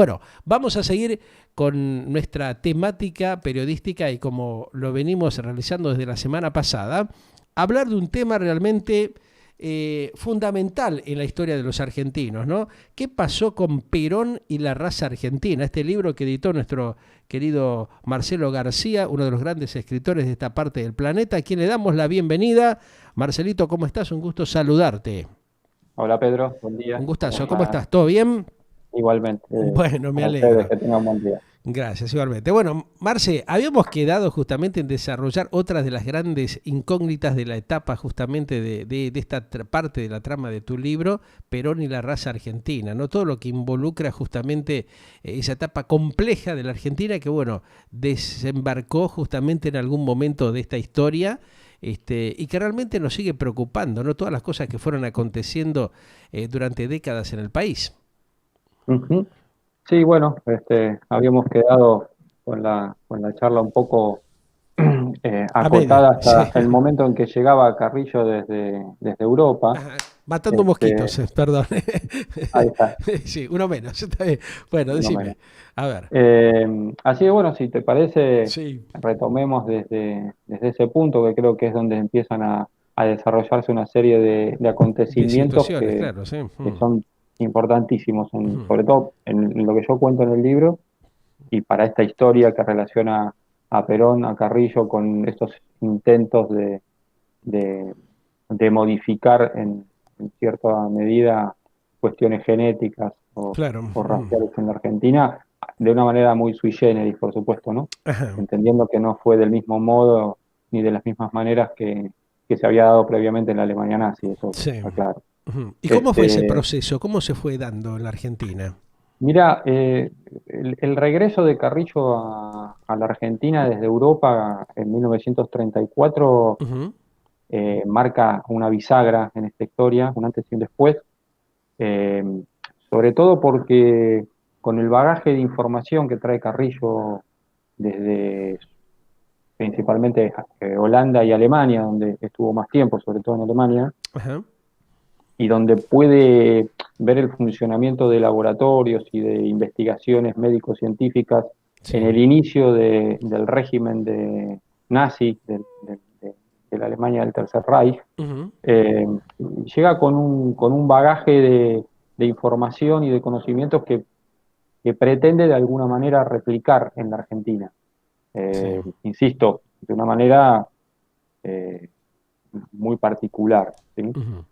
Bueno, vamos a seguir con nuestra temática periodística y como lo venimos realizando desde la semana pasada, hablar de un tema realmente fundamental en la historia de los argentinos, ¿no? ¿Qué pasó con Perón y la raza argentina? Este libro que editó nuestro querido Marcelo García, uno de los grandes escritores de esta parte del planeta, a quien le damos la bienvenida. Marcelito, ¿cómo estás? Un gusto saludarte. Hola Pedro, buen Un día. ¿Cómo gustazo. ¿Cómo está? estás? ¿Todo bien? Igualmente, Bueno, me para ustedes alegro. que tengan buen día. Gracias, igualmente. Bueno, Marce, habíamos quedado justamente en desarrollar otras de las grandes incógnitas de la etapa justamente de esta parte de la trama de tu libro, Perón y la raza argentina, ¿no? Todo lo que involucra justamente esa etapa compleja de la Argentina que, bueno, desembarcó justamente en algún momento de esta historia. Y que realmente nos sigue preocupando, ¿no? Todas las cosas que fueron aconteciendo durante décadas en el país. Ujú. Sí, bueno, habíamos quedado con la charla un poco A media, acotada sí. hasta el momento en que llegaba Carrillo desde Europa. Ajá, matando Este, mosquitos, perdón. Ahí está, Sí, uno menos, está bien. Bueno, uno menos. decime. A ver. Así que bueno, si te parece, Sí, retomemos desde ese punto que creo que es donde empiezan a desarrollarse una serie de de acontecimientos situaciones, claro, sí. que son importantísimos, Ujú. sobre todo en lo que yo cuento en el libro y para esta historia que relaciona a Perón, a Carrillo, con estos intentos de, de modificar en cierta medida cuestiones genéticas Claro. o Ujú. raciales en la Argentina, de una manera muy sui generis, por supuesto, ¿no? Ajá, Entendiendo que no fue del mismo modo ni de las mismas maneras que se había dado previamente en la Alemania nazi, eso sí. está claro. Ujú. ¿Y cómo fue ese Este, proceso? ¿Cómo se fue dando en la Argentina? Mira, el regreso de Carrillo a la Argentina desde Europa en 1934 Ujú. marca una bisagra en esta historia, un antes y un después, eh, sobre todo porque con el bagaje de información que trae Carrillo desde principalmente Holanda y Alemania, donde estuvo más tiempo, sobre todo en Alemania, Ajá. y donde puede ver el funcionamiento de laboratorios y de investigaciones médico-científicas en Sí. el inicio del régimen nazi, de la Alemania del Tercer Reich, Ujú. eh, llega con un bagaje de información y de conocimientos que pretende de alguna manera replicar en la Argentina. Sí. Insisto, de una manera eh, muy particular, ¿sí? Ujú.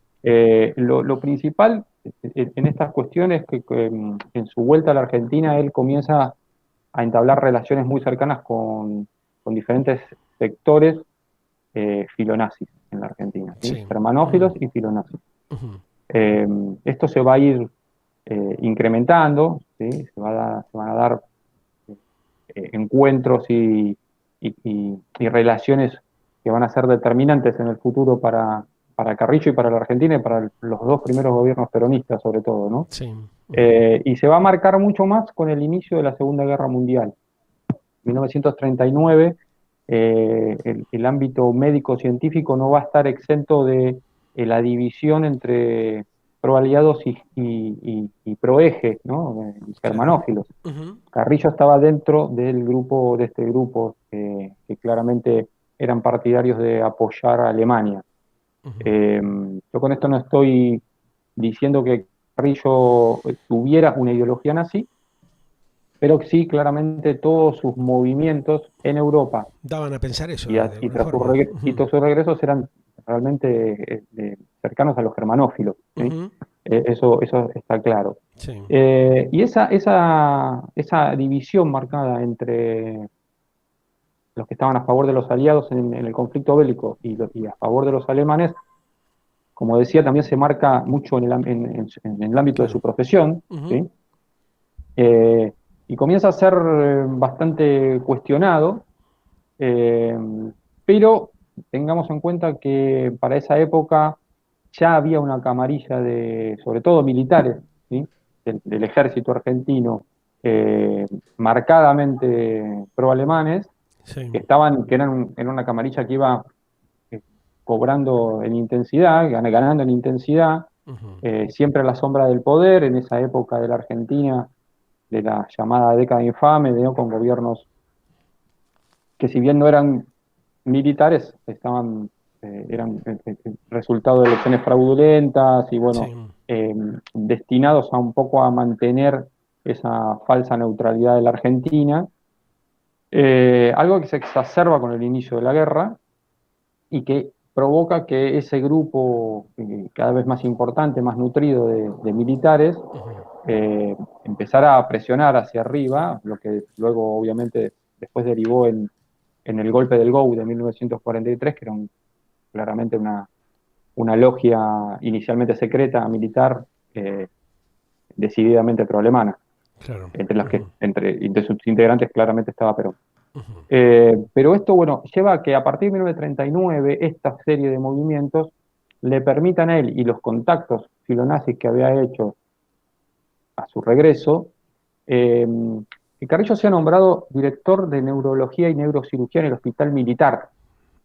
Lo principal en estas cuestiones que en su vuelta a la Argentina él comienza a entablar relaciones muy cercanas con diferentes sectores filonazis en la Argentina, ¿sí? Sí. Germanófilos Ujú. y filonazis. Ujú. Eh, Esto se va a ir incrementando, ¿sí? Se van a dar encuentros y relaciones que van a ser determinantes en el futuro para Carrillo y para la Argentina y para los dos primeros gobiernos peronistas, sobre todo, ¿no? Sí. Ujú. Y se va a marcar mucho más con el inicio de la Segunda Guerra Mundial. 1939, el ámbito médico-científico no va a estar exento de la división entre proaliados y proeje, ¿no? Claro. Germanófilos. Ujú. Carrillo estaba dentro del grupo, de este grupo, que claramente eran partidarios de apoyar a Alemania. Ujú. Eh, yo con esto no estoy diciendo que Carrillo tuviera una ideología nazi, pero sí claramente todos sus movimientos en Europa Daban a pensar eso, de alguna tras forma. y Ujú. todos sus regresos eran realmente cercanos a los germanófilos, ¿sí? Ujú. Eso está claro. Sí. Y esa división marcada entre los que estaban a favor de los aliados en el conflicto bélico y a favor de los alemanes, como decía, también se marca mucho en el ámbito de Claro. su profesión, Ujú. ¿sí? Eh, y comienza a ser bastante cuestionado, eh, pero tengamos en cuenta que para esa época ya había una camarilla sobre todo militares, ¿sí? Del ejército argentino, marcadamente pro-alemanes, Sí. que eran en una camarilla que iba eh, cobrando en intensidad, ganando en intensidad, Ujú. siempre a la sombra del poder, en esa época de la Argentina de la llamada década infame, ¿no? Con gobiernos que si bien no eran militares, eran resultado de elecciones fraudulentas y Sí. bueno, destinados a un poco a mantener esa falsa neutralidad de la Argentina, algo que se exacerba con el inicio de la guerra y que provoca que ese grupo cada vez más importante, más nutrido de militares, Ujú. empezara a presionar hacia arriba, lo que luego obviamente después derivó en el golpe del GOU de 1943, que era claramente una logia inicialmente secreta, militar, decididamente pro-alemana, Claro. entre las que, Ujú. entre sus integrantes claramente estaba Perón. Ujú. Pero esto, bueno, lleva a que a partir de 1939 esta serie de movimientos le permitan a él y los contactos filonazis que había hecho a su regreso, que Carrillo sea nombrado director de neurología y neurocirugía en el Hospital Militar,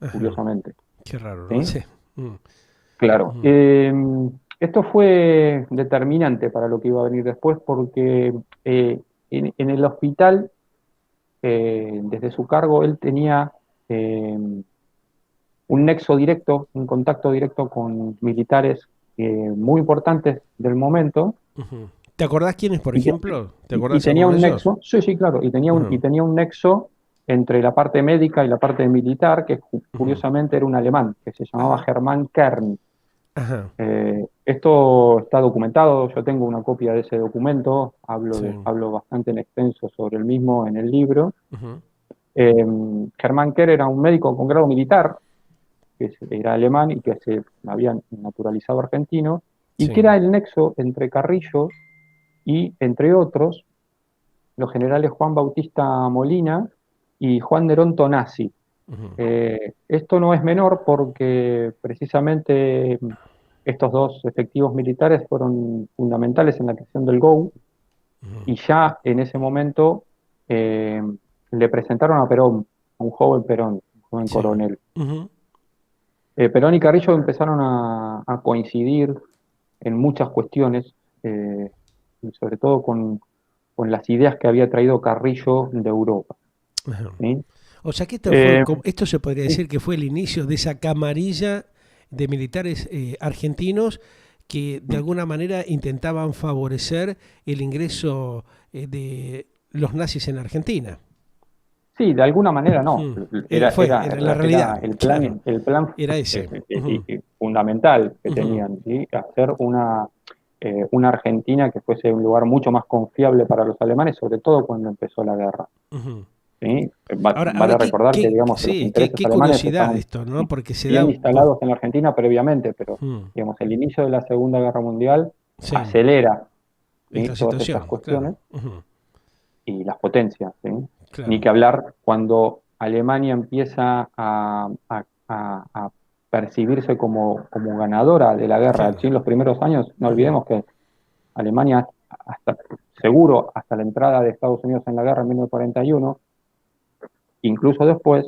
Ajá. curiosamente. Qué raro, ¿no? ¿Sí? Sí. Mm. Claro. Ujú. Esto fue determinante para lo que iba a venir después porque en el hospital, desde su cargo, él tenía eh, un nexo directo, un contacto directo con militares muy importantes del momento Ujú. ¿Te acordás quiénes, por y, ejemplo? ¿Te y acordás tenía alguno de un ellos? nexo, sí, sí, claro, y Ujú. tenía un nexo entre la parte médica y la parte militar que Ujú. curiosamente era un alemán que se llamaba Ajá. Germán Kern. Ajá. Esto está documentado, yo tengo una copia de ese documento, Sí. hablo bastante en extenso sobre el mismo en el libro. Ujú. Eh, Germán Kerr era un médico con grado militar, era alemán y que se había naturalizado argentino, y que Sí. era el nexo entre Carrillo y, entre otros, los generales Juan Bautista Molina y Juan Nerón Tonazzi. Ujú. Esto no es menor porque precisamente estos dos efectivos militares fueron fundamentales en la creación del GOU Ujú. y ya en ese momento eh, le presentaron a Perón, a un joven Perón, un joven Sí. coronel. Ujú. Perón y Carrillo empezaron a coincidir en muchas cuestiones, y sobre todo con las ideas que había traído Carrillo de Europa. Ajá. ¿Sí? O sea que esto fue, Eh, esto se podría sí, decir que fue el inicio de esa camarilla de militares argentinos que de alguna manera intentaban favorecer el ingreso de los nazis en Argentina. sí, de alguna manera no. Hmm. Era la Era realidad, claro, el plan era ese. Ujú. fundamental que Ujú. tenían, ¿sí? Hacer una Argentina que fuese un lugar mucho más confiable para los alemanes, sobre todo cuando empezó la guerra. Ujú. ¿Sí? Ahora Vale recordar que, digamos, que los sí, intereses qué alemanes curiosidad estaban esto, ¿no? Porque se da, bien instalados en la Argentina previamente, pero, hmm, digamos, el inicio de la Segunda Guerra Mundial sí, acelera, ¿sí? esta Todas estas situación, claro. cuestiones Ujú. y las potencias, ¿sí? Ni Claro. que hablar cuando Alemania empieza a percibirse como ganadora de la guerra. Claro. ¿Sí? En los primeros años, no Ujú. olvidemos que Alemania, hasta, seguro hasta la entrada de Estados Unidos en la guerra en 1941, incluso después,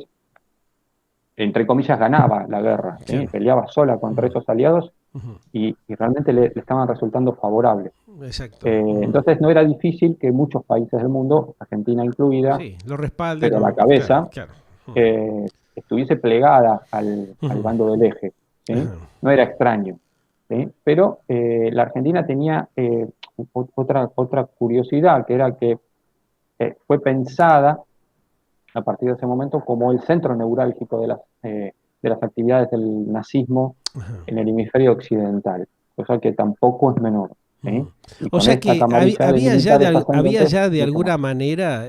entre comillas, ganaba la guerra, ¿sí? Claro. Peleaba sola contra Ujú. esos aliados Ujú. y realmente le estaban resultando favorables. Exacto. Ujú. Entonces no era difícil que muchos países del mundo, Argentina incluida, Sí, lo respalden, pero la claro, cabeza claro. Ujú. estuviese plegada al Ujú. bando del eje, ¿sí? Ajá. No era extraño, ¿sí? Pero la Argentina tenía otra curiosidad, que era que fue pensada a partir de ese momento como el centro neurálgico de las actividades del nazismo Ajá. en el hemisferio occidental, cosa que tampoco es menor, ¿sí? Ujú. Y O con sea esta que camarilla de militares había ascendentes, ya de mucho más. alguna manera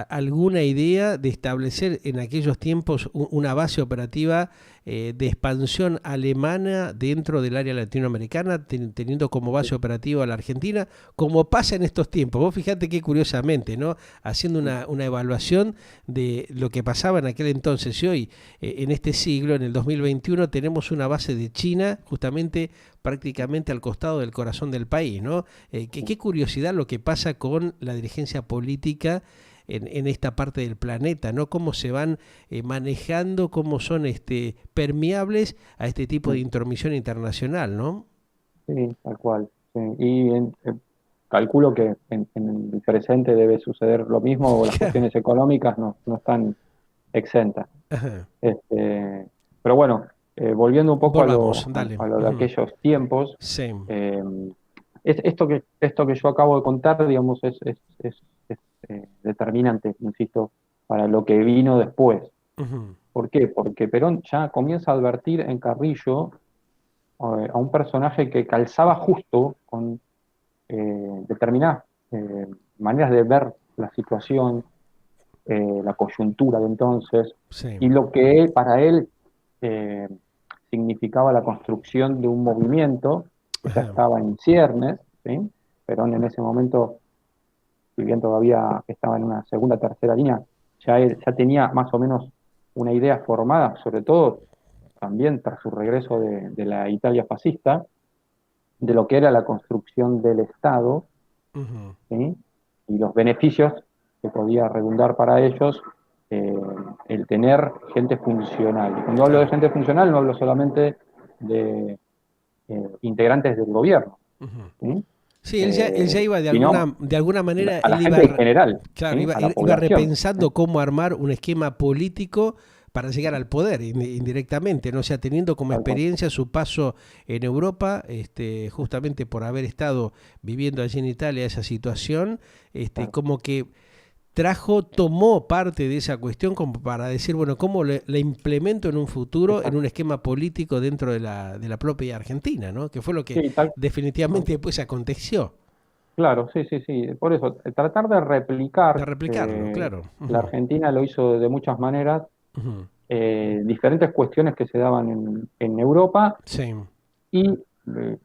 alguna idea de establecer en aquellos tiempos una base operativa de expansión alemana dentro del área latinoamericana, teniendo como base operativa a la Argentina, como pasa en estos tiempos. Vos fíjate que curiosamente, ¿no? Haciendo una evaluación de lo que pasaba en aquel entonces y hoy, en este siglo, en el 2021, tenemos una base de China justamente prácticamente al costado del corazón del país, ¿no? Qué curiosidad lo que pasa con la dirigencia política en esta parte del planeta, ¿no? Cómo se van manejando, cómo son permeables a este tipo de intromisión internacional, ¿no? Sí, tal cual. Sí. Y calculo que en el presente debe suceder lo mismo, o las cuestiones económicas no están exentas. Ajá. Este, pero bueno, volviendo un poco a Volvamos, dale. a lo de Ujú. aquellos tiempos, Sí. eh, esto que yo acabo de contar, digamos, es, determinante, insisto, para lo que vino después. Ujú. ¿Por qué? Porque Perón ya comienza a advertir en Carrillo a un personaje que calzaba justo con determinadas maneras de ver la situación, la coyuntura de entonces, Sí. y lo que para él eh, significaba la construcción de un movimiento que ya Ajá. estaba en ciernes, ¿sí? Perón en ese momento, si bien todavía estaba en una segunda, tercera línea, ya tenía más o menos una idea formada, sobre todo también tras su regreso de la Italia fascista, de lo que era la construcción del Estado, Ujú. ¿sí? Y los beneficios que podía redundar para ellos eh, el tener gente funcional. Y cuando hablo de Claro. gente funcional no hablo solamente de integrantes del gobierno, Ujú. ¿sí? Sí, él ya iba Sino de alguna manera, a la él iba, gente en general, claro, ¿sí? iba, A la iba población. repensando cómo armar un esquema político para llegar al poder indirectamente, ¿no? O sea, teniendo como Tal cual. experiencia su paso en Europa, justamente por haber estado viviendo allí en Italia esa situación, Claro. como que tomó parte de esa cuestión como para decir, bueno, ¿cómo le implemento en un futuro en un Exacto. esquema político dentro de la propia Argentina, ¿no? Que fue lo que Sí, tal, definitivamente después aconteció. claro, sí, sí, sí. Por eso, tratar de De replicar, replicarlo, claro. la Ujú, Argentina lo hizo de muchas maneras, ujú. diferentes cuestiones que se daban en Europa Sí. y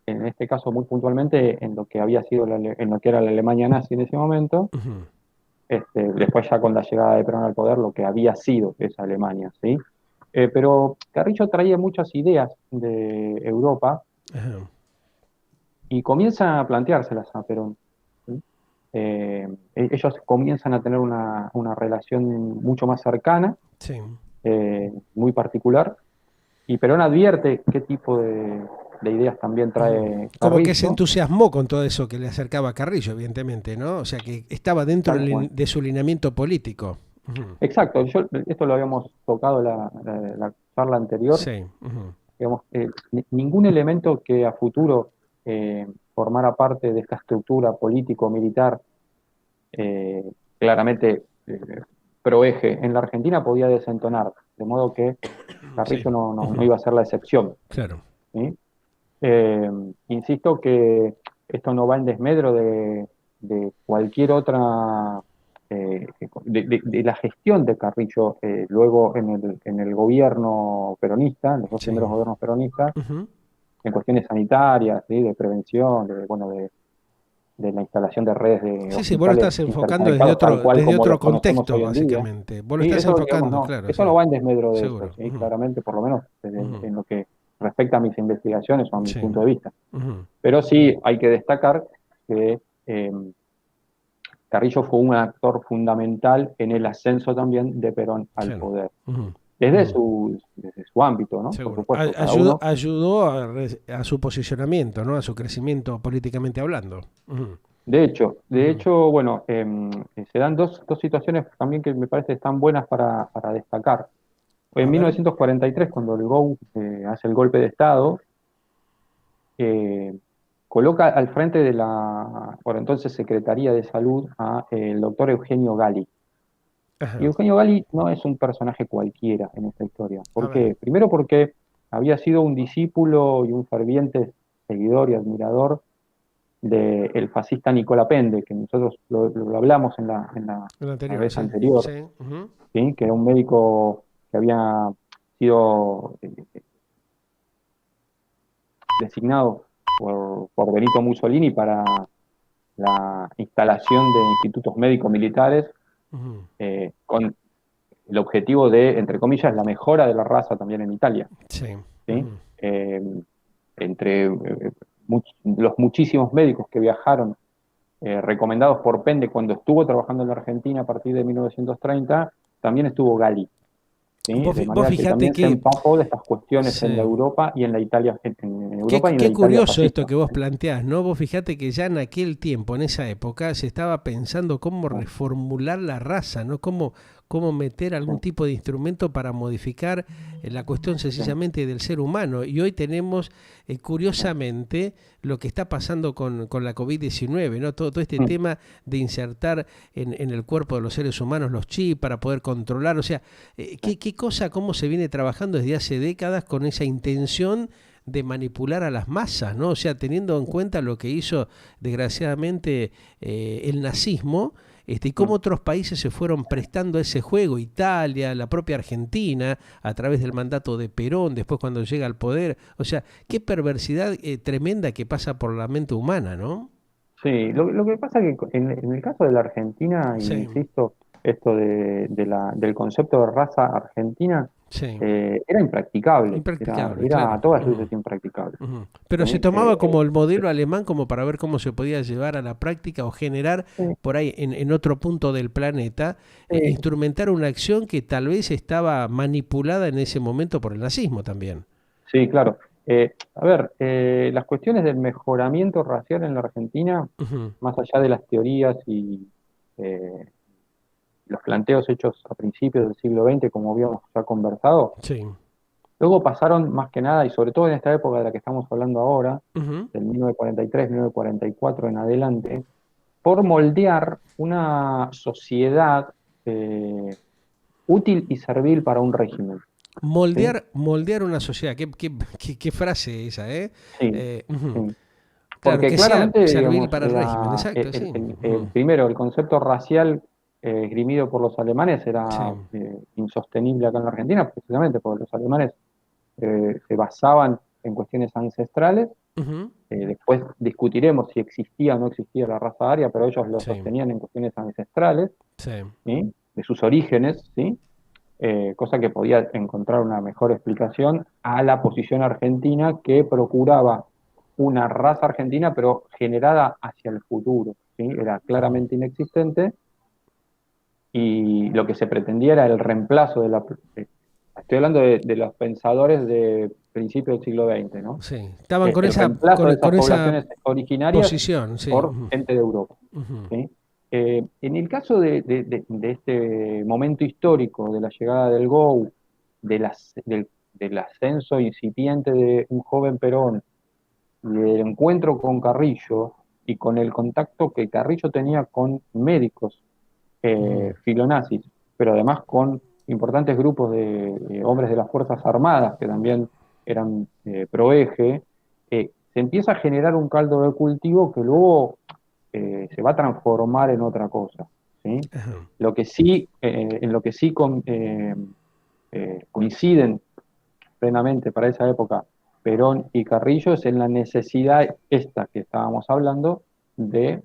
en este caso muy puntualmente en lo que había sido en lo que era la Alemania nazi en ese momento, Ujú. después ya con la llegada de Perón al poder lo que había sido esa Alemania, ¿sí? Pero Carrillo traía muchas ideas de Europa Ajá. y comienza a planteárselas a Perón, ¿sí? Ellos comienzan a tener una relación mucho más cercana, Sí. muy particular, y Perón advierte qué tipo de ideas también Ujú. trae Como que se Carrillo, entusiasmó con todo eso que le acercaba a Carrillo, evidentemente, ¿no? O sea, que estaba dentro tal cual. de su lineamiento político. Ujú. Exacto, esto lo habíamos tocado la charla anterior, Sí. Ujú. digamos, ningún elemento que a futuro formara parte de esta estructura político-militar eh, claramente proeje en la Argentina podía desentonar, de modo que Sí. Carrillo no Ujú. iba a ser la excepción, Claro. ¿sí? Eh, Insisto que esto no va en desmedro de cualquier otra, de la gestión de Carrillo luego en el gobierno peronista, en los dos Sí. primeros gobiernos peronistas, Ujú. en cuestiones sanitarias, ¿sí? De prevención, bueno, de la instalación de redes de Sí, sí, vos lo hospitales estás enfocando interconectados tal cual desde como otro los conocemos contexto, hoy en día. básicamente. Vos lo Sí, estás eso, digamos, enfocando, no, claro, eso sí. no va en desmedro de eso, Seguro. ¿sí? Ujú. Claramente, por lo menos Ujú. en lo que respecta a mis investigaciones o a mi Sí. punto de vista. Ujú. Pero sí hay que destacar que Carrillo fue un actor fundamental en el ascenso también de Perón al Claro. poder, Ujú. Ujú. desde su ámbito, ¿no? Por Seguro. supuesto, cada Ayudó, uno. ayudó a su posicionamiento, ¿no? A su crecimiento políticamente hablando. Ujú. De Ujú. hecho, bueno, se dan dos situaciones también que me parece que están buenas para destacar. A En ver. 1943, cuando el GO hace el golpe de Estado, eh, coloca al frente de la, por entonces, Secretaría de Salud a el doctor Eugenio Gali. Y Ajá. Eugenio Gali no es un personaje cualquiera en esta historia. A ¿Por ver. qué? Primero porque había sido un discípulo y un ferviente seguidor y admirador del fascista Nicola Pende, que nosotros lo hablamos El la anterior, vez sí. anterior, Sí. Ujú. ¿sí? Que era un médico que había sido designado por Benito Mussolini para la instalación de institutos médicos militares Ujú. con el objetivo de, entre comillas, la mejora de la raza también en Italia, Sí. ¿sí? Ujú. Eh, entre los muchísimos médicos que viajaron recomendados por Pende cuando estuvo trabajando en la Argentina a partir de 1930, también estuvo Gali. ¿sí? De Vos manera que fijate también se que empapó de estas cuestiones en la sí. Europa y en la Italia, en Qué, Europa y en la qué Italia curioso esto fascista. que vos planteás, ¿no? Vos fijate que ya en aquel tiempo, en esa época, se estaba pensando cómo Sí, reformular la raza, ¿no? Cómo meter sí, algún tipo de instrumento para modificar la cuestión sí, sencillamente del ser humano. Y hoy tenemos, sí. curiosamente, lo que está pasando con la COVID-19, ¿no? Todo este Mm, tema de insertar en el cuerpo de los seres humanos los chips para poder controlar. O sea, sí. qué cosa, cómo se viene trabajando desde hace décadas con esa intención de manipular a las masas, ¿no? O sea, teniendo en cuenta lo que hizo desgraciadamente el nazismo, y cómo Mm. otros países se fueron prestando a ese juego, Italia, la propia Argentina, a través del mandato de Perón, después cuando llega al poder, o sea, qué perversidad tremenda que pasa por la mente humana, ¿no? Sí, lo que pasa es que en el caso de la Argentina, y Sí, insisto, esto del concepto de raza argentina sí, era impracticable, impracticable, era claro. a todas luces impracticable. Ujú. Pero se ¿Sí? tomaba como el modelo alemán como para ver cómo se podía llevar a la práctica o generar Sí, por ahí en otro punto del planeta, sí, instrumentar una acción que tal vez estaba manipulada en ese momento por el nazismo también. sí, claro. A ver, las cuestiones del mejoramiento racial en la Argentina, Ujú. más allá de las teorías y eh, los planteos hechos a principios del siglo XX, como habíamos ya conversado, Sí. luego pasaron más que nada, y sobre todo en esta época de la que estamos hablando ahora, Ujú. del 1943, 1944 en adelante, por moldear una sociedad útil y servil para un régimen. ¿Sí? Moldear una sociedad. Qué frase esa, ¿eh? Sí, Ujú. sí. Claro, Porque que sea claramente, servil digamos, para el régimen, exacto, sí. Ujú. primero, el concepto racial esgrimido por los alemanes Sí. era insostenible acá en la Argentina, precisamente porque los alemanes se basaban en cuestiones ancestrales. Ujú. Después discutiremos si existía o no existía la raza aria, pero ellos lo Sí. sostenían en cuestiones ancestrales, Sí. ¿sí? De sus orígenes, ¿sí? Cosa que podía encontrar una mejor explicación a la posición argentina que procuraba una raza argentina, pero generada hacia el futuro, ¿sí? Era Ujú. claramente inexistente y lo que se pretendía era el reemplazo de la... Estoy hablando de los pensadores de principios del siglo XX, ¿no? Sí. Estaban con El esa, reemplazo de esas con esa poblaciones originarias posición, sí. por Ujú. gente de Europa, Ujú. ¿sí? En el caso de este momento histórico, de la llegada del GO, del ascenso incipiente de un joven Perón, y del encuentro con Carrillo, y con el contacto que Carrillo tenía con médicos Ujú. filonazis, pero además con importantes grupos de hombres de las Fuerzas Armadas que también eran pro-eje, se empieza a generar un caldo de cultivo que luego se va a transformar en otra cosa, ¿sí? Ajá. Lo que sí, en lo que sí coinciden plenamente para esa época Perón y Carrillo es en la necesidad esta que estábamos hablando de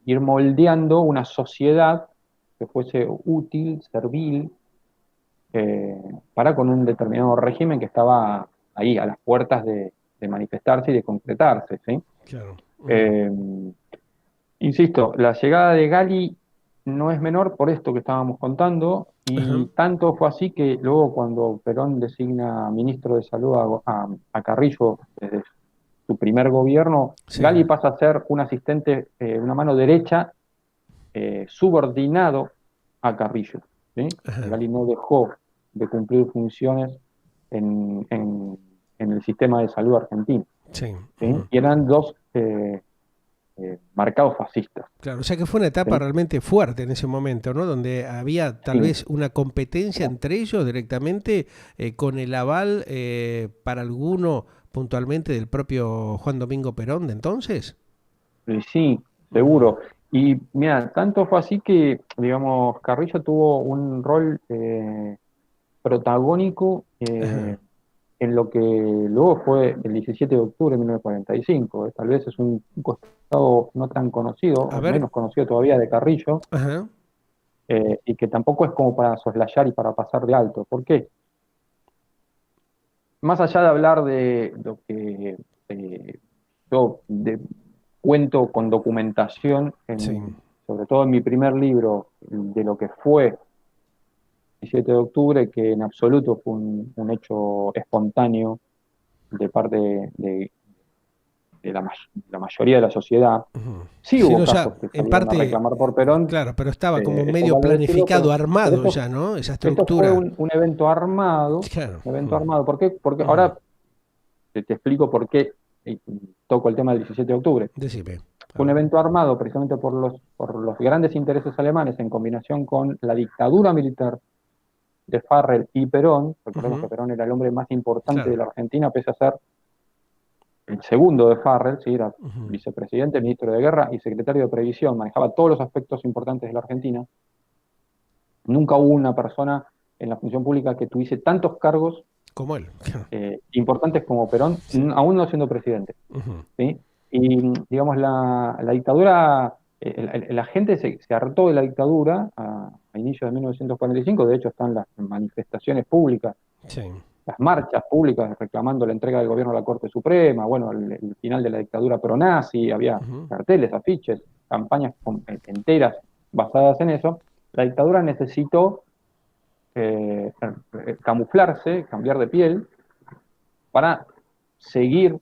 ir moldeando una sociedad que fuese útil, servil, eh, para con un determinado régimen que estaba ahí a las puertas de manifestarse y de concretarse, ¿sí? Claro. Ujú. Eh, Insisto, la llegada de Gali no es menor por esto que estábamos contando, y Ajá. tanto fue así que luego cuando Perón designa ministro de Salud a Carrillo desde su primer gobierno, Sí. Gali pasa a ser un asistente, una mano derecha, subordinado a Carrillo, ¿sí? Ajá. Gali no dejó de cumplir funciones en el sistema de salud argentino, Sí. ¿sí? Ujú. Y eran dos marcados fascistas, Claro, o sea que fue una etapa ¿sí? realmente fuerte en ese momento, ¿no? Donde había tal Sí, vez una competencia entre ellos directamente con el aval para alguno puntualmente del propio Juan Domingo Perón de entonces. sí, Ujú. seguro. Y mira, tanto fue así que, digamos, Carrillo tuvo un rol protagónico Ajá. en lo que luego fue el 17 de octubre de 1945. Tal vez es un costado no tan conocido, A o ver, menos conocido todavía de Carrillo, ajá. y que tampoco es como para soslayar y para pasar de alto. ¿Por qué? Más allá de hablar de lo que yo cuento con documentación, Sí. sobre todo en mi primer libro, de lo que fue 17 de octubre, que en absoluto fue un hecho espontáneo de parte de la mayoría de la sociedad. Ujú. Sí Sí, hubo no, ya, casos que en salieron a parte, reclamar por Perón, claro, pero estaba como esto medio vale decirlo, planificado, pero armado ya, ¿no? Esa esto fue estructura. un evento armado, Claro. un evento armado. ¿Por qué? Porque Ujú. ahora te explico por qué toco el tema del 17 de octubre. Decime. A Fue un ver. evento armado precisamente por los grandes intereses alemanes en combinación con la dictadura militar de Farrell y Perón. Recordemos que Ujú. Perón era el hombre más importante de Claro. la Argentina, pese a ser el segundo de Farrell, ¿sí? Era Ujú. vicepresidente, ministro de Guerra y secretario de Previsión, manejaba todos los aspectos importantes de la Argentina. Nunca hubo una persona en la función pública que tuviese tantos cargos Como él. Claro. importantes como Perón, Sí. aún no siendo presidente. Ujú. ¿Sí? Y, digamos, la dictadura, la gente se hartó de la dictadura a inicios de 1945. De hecho están las manifestaciones públicas, Sí. las marchas públicas reclamando la entrega del gobierno a la Corte Suprema, bueno, el final de la dictadura pronazi, había Ujú. carteles, afiches, campañas enteras basadas en eso. La dictadura necesitó camuflarse, cambiar de piel, para seguir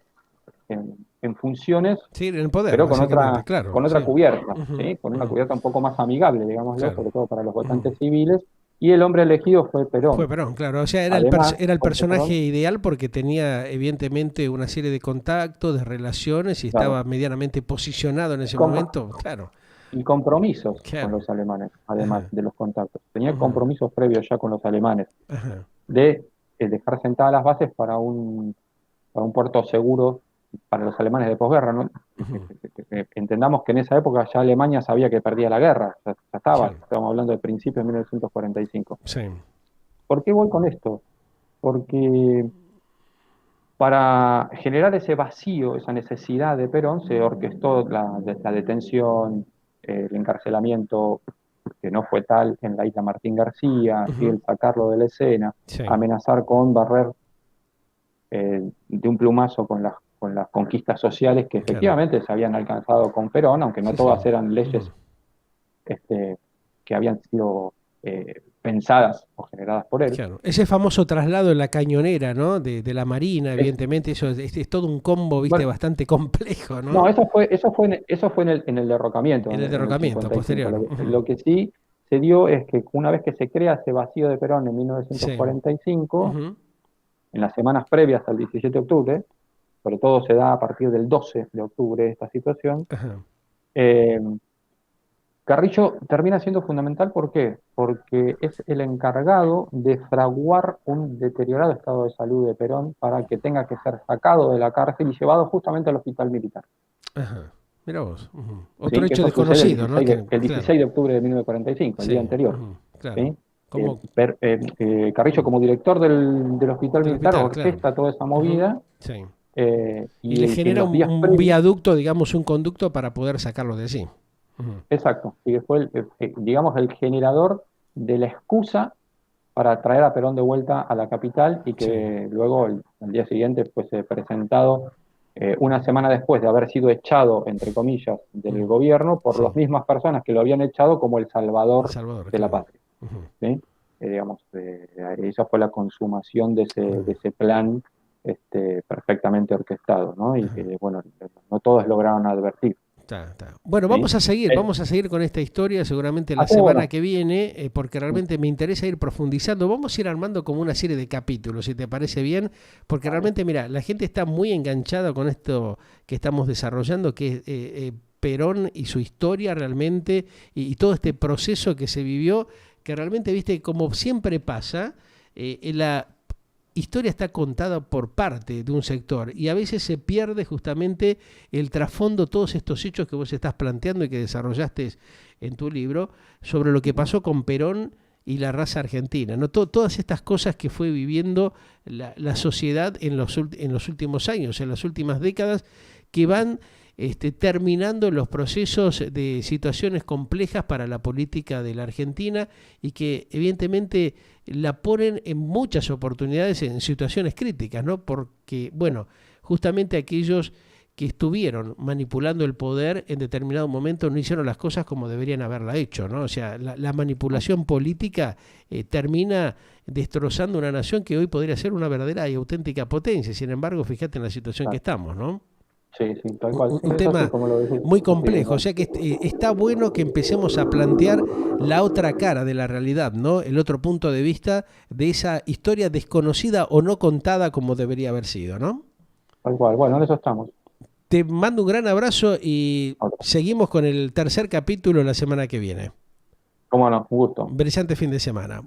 en funciones, Sí, en el poder, pero básicamente, claro. con otra Sí. cubierta, Ujú. ¿sí? Con una Ujú. cubierta un poco más amigable, digámoslo, Claro. sobre todo para los Ujú. votantes civiles, y el hombre elegido fue Fue Perón. Perón, claro. O sea, Además, era el porque personaje Perón, ideal porque tenía evidentemente una serie de contactos, de relaciones y claro, estaba medianamente posicionado en y, ese com- momento. Claro, y compromisos con claro. los alemanes, además Ajá. de los contactos. Tenía Ujú. compromisos previos ya con los alemanes Ajá. de dejar sentadas las bases para un puerto seguro para los alemanes de posguerra, ¿no? Ujú. Entendamos que en esa época ya Alemania sabía que perdía la guerra, ya Claro. estábamos hablando del principio de 1945. Sí. ¿Por qué voy con esto? Porque para generar ese vacío, esa necesidad de Perón, se orquestó la detención, el encarcelamiento, que no fue tal, en la isla Martín García, ¿sí? Ujú. El sacarlo de la escena, Sí. amenazar con barrer de un plumazo con las conquistas sociales que Claro. efectivamente se habían alcanzado con Perón, aunque no Sí, sí. todas eran Ujú. leyes que habían sido pensadas o generadas por él. Claro. Ese famoso traslado en la cañonera, ¿no? De la Marina, Es, evidentemente, eso es todo un combo, viste, bueno, bastante complejo, no, ¿no? eso fue en el derrocamiento, En el en el derrocamiento 55. posterior. Lo que, Ujú. lo que sí se dio es que una vez que se crea ese vacío de Perón en Sí. 1945, Ujú. en las semanas previas al 17 de octubre, sobre todo se da a partir del 12 de octubre esta situación, Ajá. eh, Carrillo termina siendo fundamental. ¿Por qué? Porque es el encargado de fraguar un deteriorado estado de salud de Perón para que tenga que ser sacado de la cárcel y llevado justamente al hospital militar. Ajá. Mira vos. Ujú. Otro ¿Sí? Que hecho eso sucede el desconocido, ¿no? 16 de, Que, el claro. 16 de octubre de 1945, el día Sí. anterior. Ujú. Claro. ¿Sí? Como Carrillo, como director del hospital del militar, hospital, claro. orquesta toda esa Ujú. movida, Sí. Y le y en genera los días un previos. viaducto, digamos, un conducto para poder sacarlo de allí. Ujú. Exacto, y fue, digamos, el generador de la excusa para traer a Perón de vuelta a la capital y Sí. que luego, al día siguiente, fuese presentado una semana después de haber sido echado, entre comillas, del Mm. gobierno por Sí. las mismas personas que lo habían echado como el El salvador Salvador, de la claro. patria. Ujú. ¿Sí? Digamos, esa fue la consumación de ese plan perfectamente orquestado, ¿no? Y Ajá. que, bueno, no todos lograron advertir. Está, está. Bueno, ¿Sí? Eh, vamos a seguir con esta historia seguramente la Así, semana bueno, que viene, porque realmente me interesa ir profundizando. Vamos a ir armando como una serie de capítulos, si te parece bien, porque vale. realmente, mira, la gente está muy enganchada con esto que estamos desarrollando, que es Perón y su historia realmente, y todo este proceso que se vivió, que realmente, viste, como siempre pasa, la historia está contada por parte de un sector y a veces se pierde justamente el trasfondo, todos estos hechos que vos estás planteando y que desarrollaste en tu libro sobre lo que Ujú. pasó con Perón y la raza argentina, ¿no? Todas estas cosas que fue viviendo la sociedad en en los últimos años, en las últimas décadas, que van terminando los procesos de situaciones complejas para la política de la Argentina y que evidentemente la ponen en muchas oportunidades en situaciones críticas, ¿no? Porque, bueno, justamente aquellos que estuvieron manipulando el poder en determinado momento no hicieron las cosas como deberían haberla hecho, ¿no? O sea, la manipulación política termina destrozando una nación que hoy podría ser una verdadera y auténtica potencia. Sin embargo, fíjate en la situación que estamos, ¿no? Sí, sí, tal cual. Un Es tema así como lo decís. muy Así es, complejo, o ¿no? sea que está bueno que empecemos a plantear la otra cara de la realidad, ¿no? El otro punto de vista de esa historia desconocida o no contada como debería haber sido, ¿no? Tal cual. Bueno, en eso estamos. Te mando un gran abrazo y Ok. seguimos con el tercer capítulo la semana que viene. Cómo no, un gusto. Brillante fin de semana.